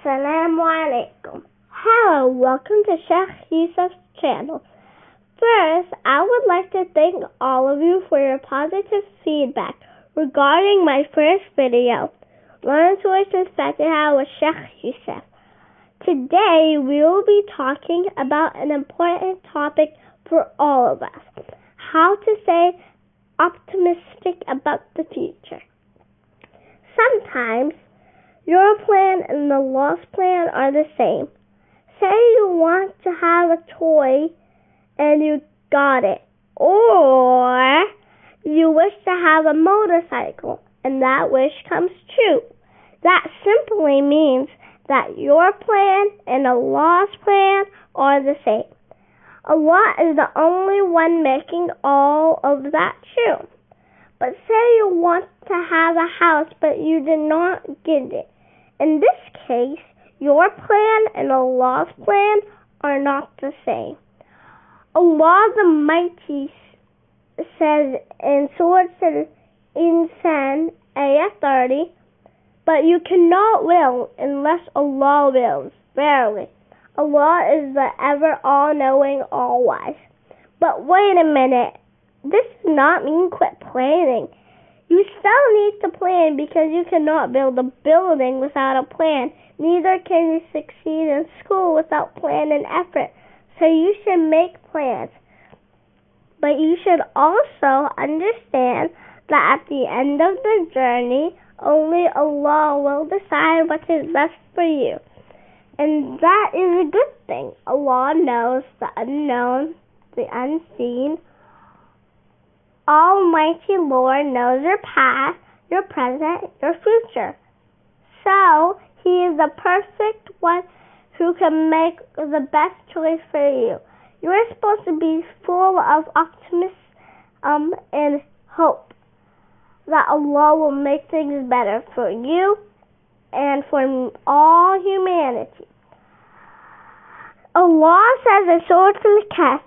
Assalamu alaikum. Hello, welcome to Sheikh Youssef's channel. First, I would like to thank all of you for your positive feedback regarding my first video, Learn to Recite Fatiha with Sheikh Youssef. Today, we will be talking about an important topic for all of us, how to stay optimistic about the future. Sometimes, your plan and the Allah's plan are the same. Say you want to have a toy and you got it. Or you wish to have a motorcycle and that wish comes true. That simply means that your plan and Allah's plan are the same. Allah is the only one making all of that true. But say you want to have a house but you did not get it. In this case, your plan and Allah's plan are not the same. Allah the Mighty says in Surah Al-Insan, Ayah 30, but you cannot will unless Allah wills. Verily, Allah is the ever all-knowing, all-wise. But wait a minute, this does not mean quit planning. You still need to plan because you cannot build a building without a plan. Neither can you succeed in school without plan and effort. So you should make plans. But you should also understand that at the end of the journey, only Allah will decide what is best for you. And that is a good thing. Allah knows the unknown, the unseen. Almighty Lord knows your past, your present, your future. So, He is the perfect one who can make the best choice for you. You are supposed to be full of optimism and hope that Allah will make things better for you and for all humanity. Allah says in Surah Al-Kahf,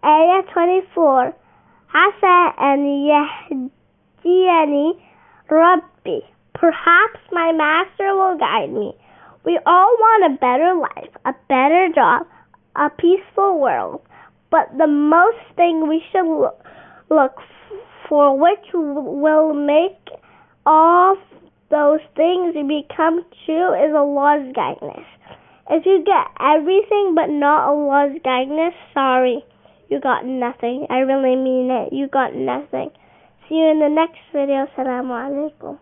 Ayah 24, Asa an yahdiyani Rabbi. Perhaps my master will guide me. We all want a better life, a better job, a peaceful world. But the most thing we should look for which will make all those things become true is Allah's guidance. If you get everything but not Allah's guidance, sorry. You got nothing. I really mean it. You got nothing. See you in the next video. Assalamu alaikum.